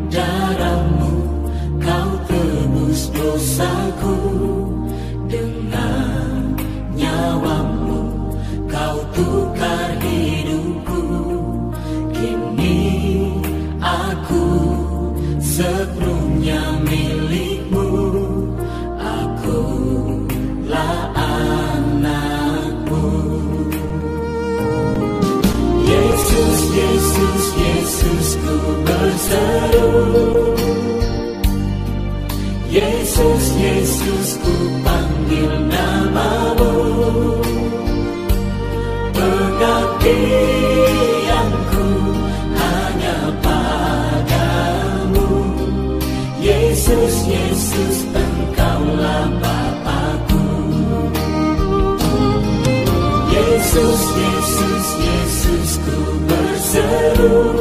darahmu kau tebus dosaku, dengan nyawamu kau tukar hidupku. Kini aku sepenuhnya milikmu, akulah anakmu. Yesus, Yesus, Yesus, ku berseru. Yesus, Yesus, ku panggil namamu. Pengabdianku hanya padamu. Yesus, Yesus, engkaulah Bapakku. Yesus, Yesus, Yesus, ku berseru.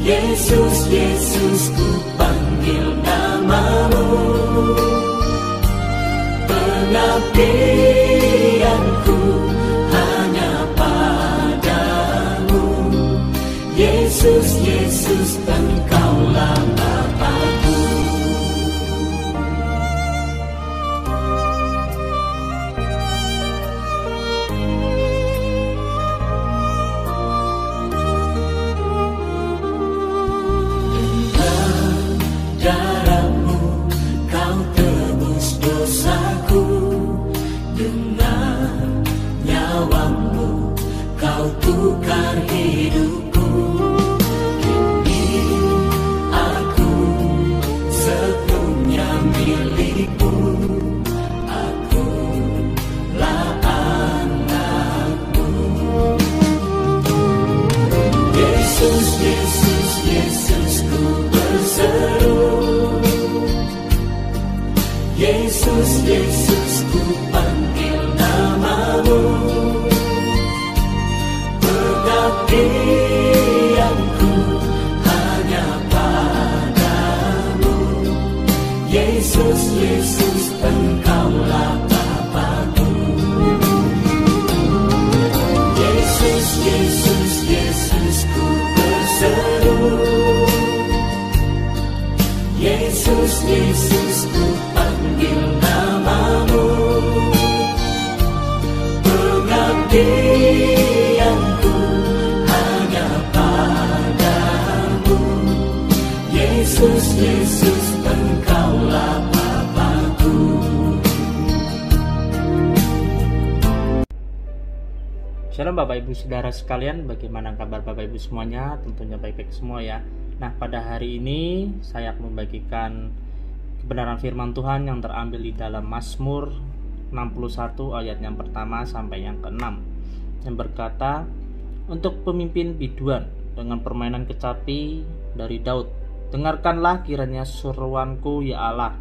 Yesus, Yesus, ku panggil namamu. Pengabdianku hanya padamu. Yesus, Yesus, engkaulah Bapakku. Darahmu kau tebus dosaku, dengan nyawamu kau tukar hidupku. Kini aku sepenuhnya milikmu, akulah anakmu. Yesus, Yesus, Yesus, ku berseru. Yesus, Yesus, ku panggil namamu. Pengabdianku hanya padamu. Yesus, Yesus, engkaulah Bapakku. Yesus, Yesus, Yesus, ku berseru. Yesus, Yesus, ku panggil namamu. Pengabdianku hanya padamu. Yesus, Yesus, engkaulah Bapakku. Shalom Bapak Ibu Saudara sekalian, bagaimana kabar Bapak Ibu semuanya? Tentunya baik-baik semua ya. Nah, pada hari ini saya akan membagikan kebenaran firman Tuhan yang terambil di dalam Mazmur 61 ayat yang pertama sampai yang ke-6, yang berkata, untuk pemimpin biduan dengan permainan kecapi dari Daud, dengarkanlah kiranya seruanku ya Allah,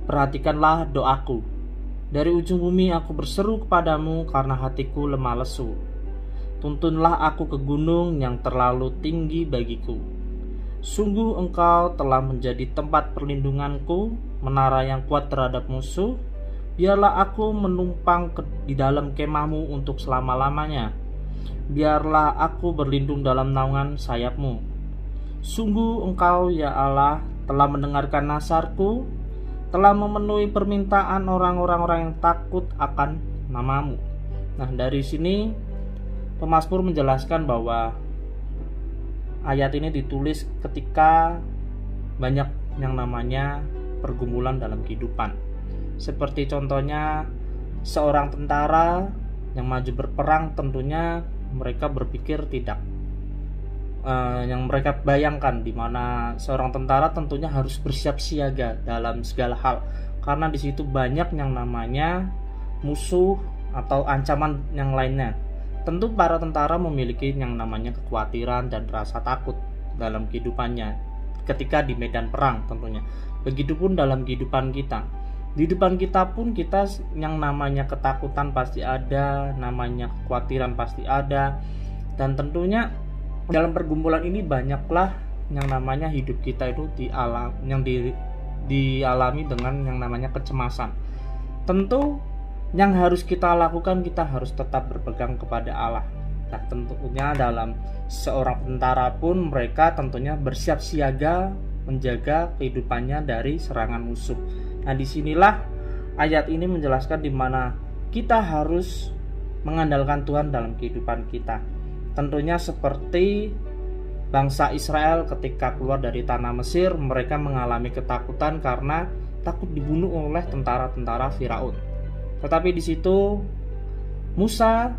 perhatikanlah doaku. Dari ujung bumi aku berseru kepadamu karena hatiku lemah lesu. Tuntunlah aku ke gunung yang terlalu tinggi bagiku. Sungguh engkau telah menjadi tempat perlindunganku, menara yang kuat terhadap musuh. Biarlah aku menumpang di dalam kemahmu untuk selama-lamanya. Biarlah aku berlindung dalam naungan sayapmu. Sungguh engkau ya Allah telah mendengarkan nasarku, telah memenuhi permintaan orang-orang yang takut akan namamu. Nah, dari sini pemazmur menjelaskan bahwa ayat ini ditulis ketika banyak yang namanya pergumulan dalam kehidupan. Seperti contohnya seorang tentara yang maju berperang, tentunya mereka berpikir tidak yang mereka bayangkan, di mana seorang tentara tentunya harus bersiap siaga dalam segala hal, karena di situ banyak yang namanya musuh atau ancaman yang lainnya. Tentu para tentara memiliki yang namanya kekhawatiran dan rasa takut dalam kehidupannya ketika di medan perang tentunya. Begitupun dalam kehidupan kita. Di depan kita pun kita yang namanya ketakutan pasti ada, namanya kekhawatiran pasti ada. Dan tentunya dalam pergumulan ini banyaklah yang namanya hidup kita itu dialami dengan yang namanya kecemasan. Tentu yang harus kita lakukan, kita harus tetap berpegang kepada Allah. Nah, tentunya dalam seorang tentara pun mereka tentunya bersiap siaga menjaga kehidupannya dari serangan musuh. Nah, disinilah ayat ini menjelaskan di mana kita harus mengandalkan Tuhan dalam kehidupan kita. Tentunya seperti bangsa Israel ketika keluar dari tanah Mesir, mereka mengalami ketakutan karena takut dibunuh oleh tentara-tentara Firaun. Tetapi di situ Musa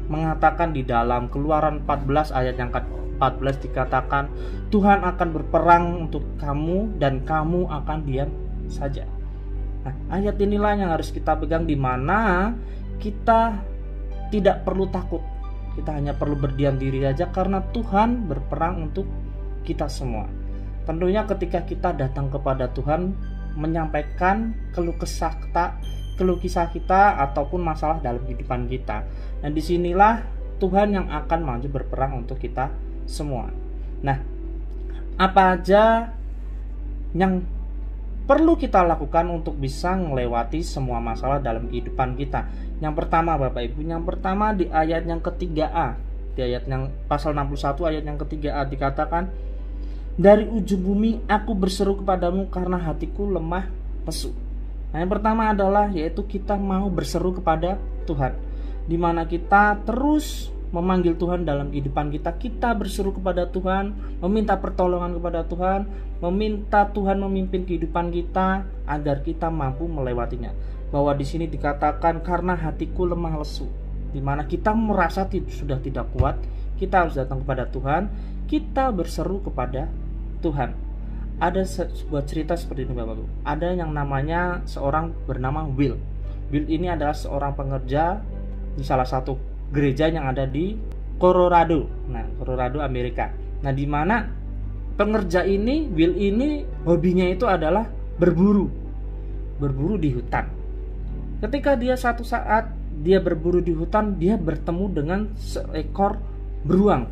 mengatakan di dalam Keluaran 14 ayat yang ke-14 dikatakan, Tuhan akan berperang untuk kamu dan kamu akan diam saja. Nah, ayat inilah yang harus kita pegang, di mana kita tidak perlu takut. Kita hanya perlu berdiam diri saja karena Tuhan berperang untuk kita semua. Tentunya ketika kita datang kepada Tuhan menyampaikan keluh kisah kita ataupun masalah dalam kehidupan kita. Dan disinilah Tuhan yang akan maju berperang untuk kita semua. Nah, apa aja yang perlu kita lakukan untuk bisa melewati semua masalah dalam kehidupan kita? Yang pertama Bapak Ibu, yang pertama di ayat yang ke-3a, di ayat yang pasal 61 ayat yang ke-3a dikatakan, dari ujung bumi aku berseru kepadamu karena hatiku lemah lesu. Nah, yang pertama adalah yaitu kita mau berseru kepada Tuhan, di mana kita terus memanggil Tuhan dalam kehidupan kita. Kita berseru kepada Tuhan, meminta pertolongan kepada Tuhan, meminta Tuhan memimpin kehidupan kita agar kita mampu melewatinya. Bahwa di sini dikatakan karena hatiku lemah lesu, di mana kita merasa sudah tidak kuat, kita harus datang kepada Tuhan, kita berseru kepada Tuhan. Ada sebuah cerita seperti ini Bapak Ibu. Ada yang namanya seorang bernama Will. Will ini adalah seorang pengerja di salah satu gereja yang ada di Colorado. Nah, Colorado Amerika. Nah, di mana pengerja ini, Will ini hobinya itu adalah berburu di hutan. Ketika dia satu saat dia berburu di hutan, dia bertemu dengan seekor beruang.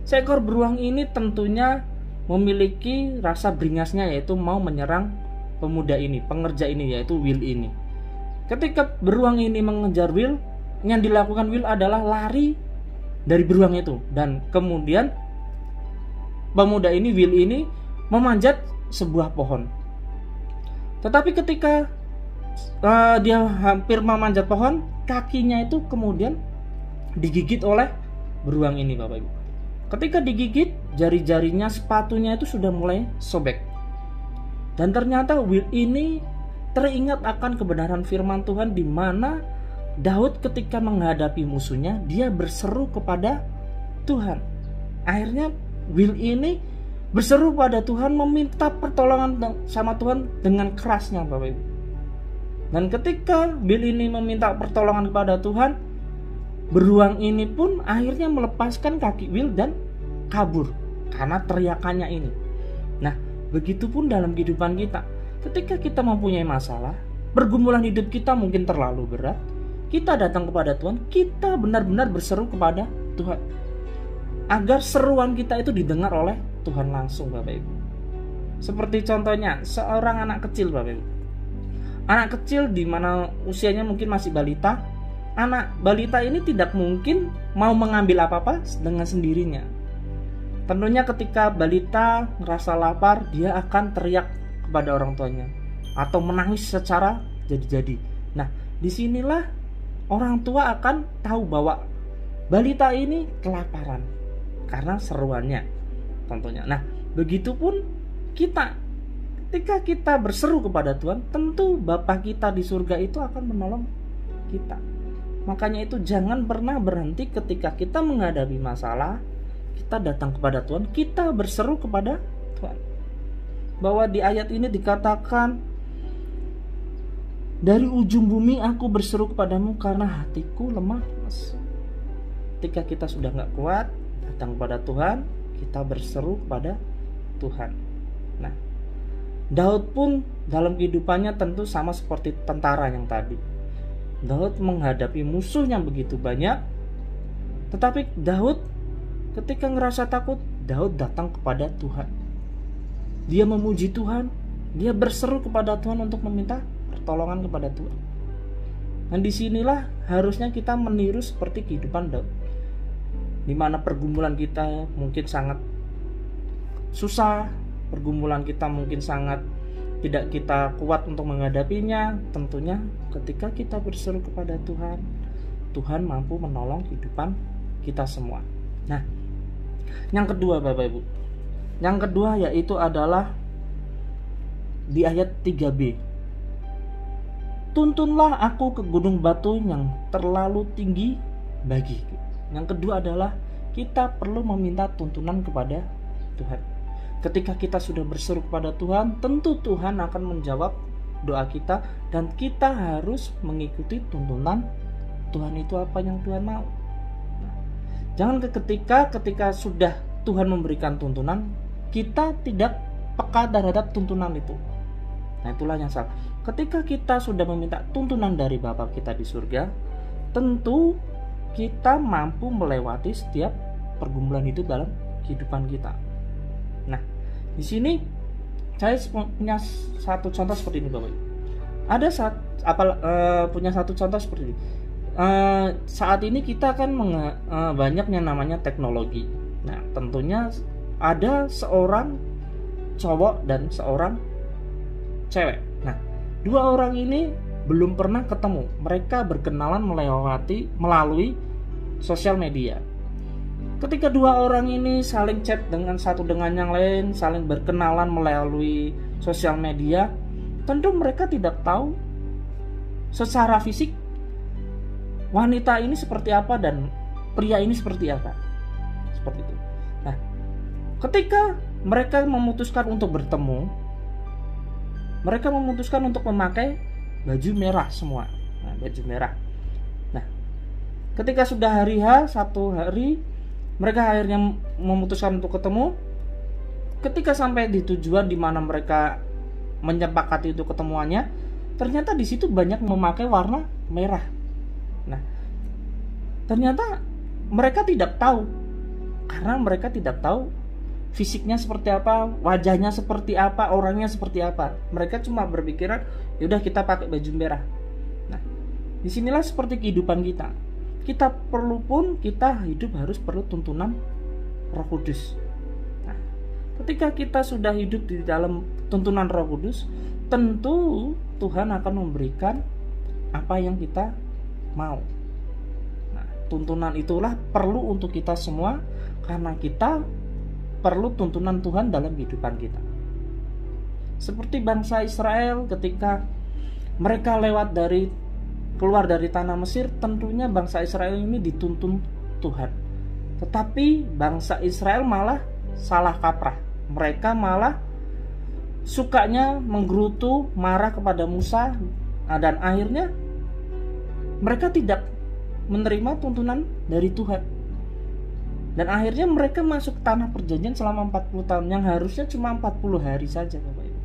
Seekor beruang ini tentunya memiliki rasa beringasnya, yaitu mau menyerang pemuda ini, pengerja ini, yaitu Will ini. Ketika beruang ini mengejar Will, yang dilakukan Will adalah lari dari beruang itu, dan kemudian pemuda ini, Will ini, memanjat sebuah pohon. Tetapi ketika dia hampir memanjat pohon, kakinya itu kemudian digigit oleh beruang ini Bapak Ibu. Ketika digigit, jari-jarinya, sepatunya itu sudah mulai sobek. Dan ternyata Will ini teringat akan kebenaran firman Tuhan, di mana Daud ketika menghadapi musuhnya, dia berseru kepada Tuhan. Akhirnya Will ini berseru pada Tuhan, meminta pertolongan sama Tuhan dengan kerasnya Bapak Ibu. Dan ketika Will ini meminta pertolongan kepada Tuhan, beruang ini pun akhirnya melepaskan kaki Will dan kabur karena teriakannya ini. Nah, begitupun dalam kehidupan kita. Ketika kita mempunyai masalah, pergumulan hidup kita mungkin terlalu berat, kita datang kepada Tuhan, kita benar-benar berseru kepada Tuhan, agar seruan kita itu didengar oleh Tuhan langsung Bapak Ibu. Seperti contohnya seorang anak kecil Bapak Ibu. Anak kecil di mana usianya mungkin masih balita. Anak balita ini tidak mungkin mau mengambil apa-apa dengan sendirinya. Tentunya ketika balita merasa lapar, dia akan teriak kepada orang tuanya atau menangis secara jadi-jadi. Nah, disinilah orang tua akan tahu bahwa balita ini kelaparan karena seruannya tentunya. Nah, begitupun kita. Ketika kita berseru kepada Tuhan, tentu Bapa kita di surga itu akan menolong kita. Makanya itu jangan pernah berhenti ketika kita menghadapi masalah, kita datang kepada Tuhan, kita berseru kepada Tuhan. Bahwa di ayat ini dikatakan, dari ujung bumi aku berseru kepadamu karena hatiku lemah lesu. Ketika kita sudah gak kuat, datang kepada Tuhan, kita berseru kepada Tuhan. Nah, Daud pun dalam kehidupannya tentu sama seperti tentara yang tadi. Daud menghadapi musuh yang begitu banyak, tetapi Daud ketika ngerasa takut, Daud datang kepada Tuhan. Dia memuji Tuhan, dia berseru kepada Tuhan untuk meminta pertolongan kepada Tuhan. Dan disinilah harusnya kita meniru seperti kehidupan Daud. di mana pergumulan kita mungkin sangat susah, pergumulan kita mungkin sangat tidak kita kuat untuk menghadapinya. Tentunya ketika kita berseru kepada Tuhan, Tuhan mampu menolong kehidupan kita semua. Nah, yang kedua Bapak Ibu, yang kedua yaitu adalah di ayat 3b. Tuntunlah aku ke gunung batu yang terlalu tinggi bagiku. Yang kedua adalah kita perlu meminta tuntunan kepada Tuhan. Ketika kita sudah berseru kepada Tuhan, tentu Tuhan akan menjawab doa kita, dan kita harus mengikuti tuntunan Tuhan. Itu apa yang Tuhan mau. Nah, jangan ketika sudah Tuhan memberikan tuntunan, kita tidak peka terhadap tuntunan itu. Nah, itulah yang salah. Ketika kita sudah meminta tuntunan dari Bapa kita di surga, tentu kita mampu melewati setiap pergumulan itu dalam kehidupan kita. Nah, di sini saya punya satu contoh seperti ini, Bapak. Punya satu contoh seperti ini. Saat ini kita kan banyak yang namanya teknologi. Nah, tentunya ada seorang cowok dan seorang cewek. Nah, dua orang ini belum pernah ketemu. Mereka berkenalan melalui sosial media. Ketika dua orang ini saling chat dengan satu dengan yang lain, saling berkenalan melalui sosial media, tentu mereka tidak tahu secara fisik wanita ini seperti apa dan pria ini seperti apa. Seperti itu. Nah, ketika mereka memutuskan untuk bertemu, mereka memutuskan untuk memakai baju merah semua. Nah, baju merah. Nah, ketika sudah hari H, satu hari, mereka akhirnya memutuskan untuk ketemu. Ketika sampai di tujuan di mana mereka menyepakati untuk ketemuannya, ternyata di situ banyak memakai warna merah. Nah, ternyata mereka tidak tahu, karena mereka tidak tahu fisiknya seperti apa, wajahnya seperti apa, orangnya seperti apa. Mereka cuma berpikiran, yaudah kita pakai baju merah. Nah, disinilah seperti kehidupan kita. Kita hidup harus perlu tuntunan Roh Kudus. Nah, ketika kita sudah hidup di dalam tuntunan Roh Kudus, tentu Tuhan akan memberikan apa yang kita mau. Nah, tuntunan itulah perlu untuk kita semua, karena kita perlu tuntunan Tuhan dalam kehidupan kita. Seperti bangsa Israel ketika mereka keluar dari tanah Mesir, tentunya bangsa Israel ini dituntun Tuhan. Tetapi bangsa Israel malah salah kaprah. Mereka malah sukanya menggerutu, marah kepada Musa, dan akhirnya mereka tidak menerima tuntunan dari Tuhan. Dan akhirnya mereka masuk tanah perjanjian selama 40 tahun, yang harusnya cuma 40 hari saja, Bapak Ibu.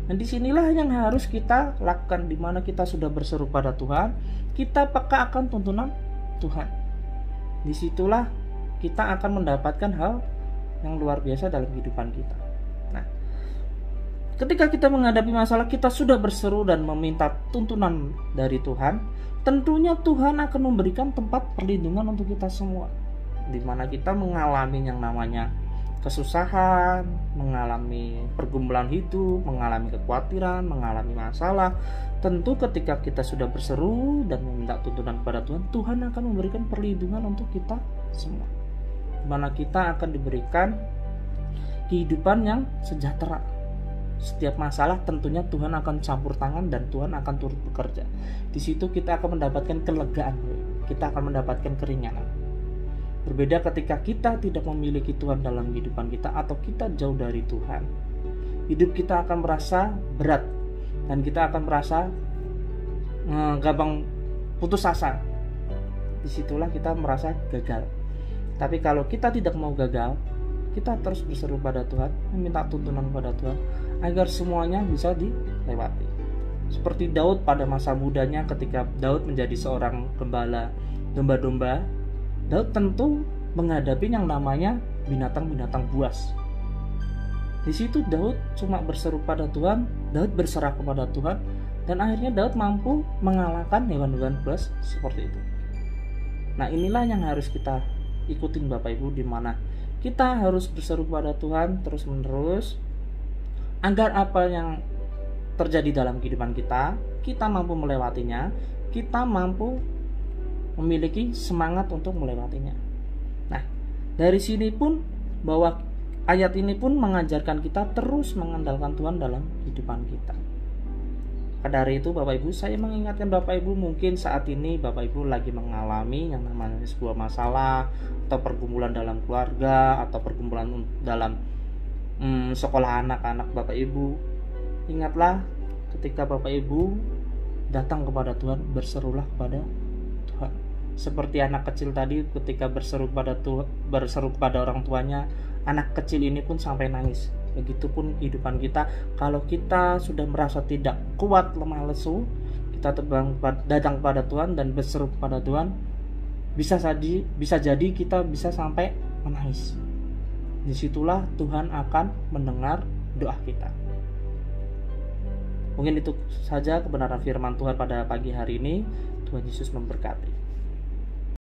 Dan disinilah yang harus kita lakukan, di mana kita sudah berseru pada Tuhan, kita peka akan tuntunan Tuhan. Disitulah kita akan mendapatkan hal yang luar biasa dalam kehidupan kita. Nah, ketika kita menghadapi masalah, kita sudah berseru dan meminta tuntunan dari Tuhan, tentunya Tuhan akan memberikan tempat perlindungan untuk kita semua, di mana kita mengalami yang namanya kesusahan, mengalami pergumulan hidup, mengalami kekhawatiran, mengalami masalah. Tentu ketika kita sudah berseru dan meminta tuntunan kepada Tuhan, Tuhan akan memberikan perlindungan untuk kita semua, di mana kita akan diberikan kehidupan yang sejahtera. Setiap masalah tentunya Tuhan akan campur tangan dan Tuhan akan turut bekerja. Di situ kita akan mendapatkan kelegaan, kita akan mendapatkan keringanan. Berbeda ketika kita tidak memiliki Tuhan dalam kehidupan kita, atau kita jauh dari Tuhan. Hidup kita akan merasa berat, dan kita akan merasa gampang putus asa. Disitulah kita merasa gagal. Tapi kalau kita tidak mau gagal, kita terus berseru pada Tuhan, meminta tuntunan pada Tuhan, agar semuanya bisa dilewati. Seperti Daud pada masa mudanya, ketika Daud menjadi seorang gembala domba-domba, Daud tentu menghadapi yang namanya binatang-binatang buas. Di situ Daud cuma berseru pada Tuhan, Daud berserah kepada Tuhan, dan akhirnya Daud mampu mengalahkan hewan-hewan buas seperti itu. Nah, inilah yang harus kita ikutin Bapak Ibu, di mana kita harus berseru pada Tuhan terus menerus agar apa yang terjadi dalam kehidupan kita mampu melewatinya, kita mampu memiliki semangat untuk melewatinya. Nah, dari sini pun bahwa ayat ini pun mengajarkan kita terus mengandalkan Tuhan dalam kehidupan kita. Dari itu Bapak Ibu, saya mengingatkan Bapak Ibu, mungkin saat ini Bapak Ibu lagi mengalami yang namanya sebuah masalah atau pergumulan dalam keluarga atau pergumulan dalam sekolah anak-anak Bapak Ibu. Ingatlah, ketika Bapak Ibu datang kepada Tuhan, berserulah kepada Tuhan. Seperti anak kecil tadi ketika berseru kepada orang tuanya, anak kecil ini pun sampai nangis. Begitupun kehidupan kita, kalau kita sudah merasa tidak kuat, lemah lesu, kita datang kepada Tuhan dan berseru kepada Tuhan, bisa jadi kita bisa sampai menangis. Disitulah Tuhan akan mendengar doa kita. Mungkin itu saja kebenaran firman Tuhan pada pagi hari ini. Tuhan Yesus memberkati.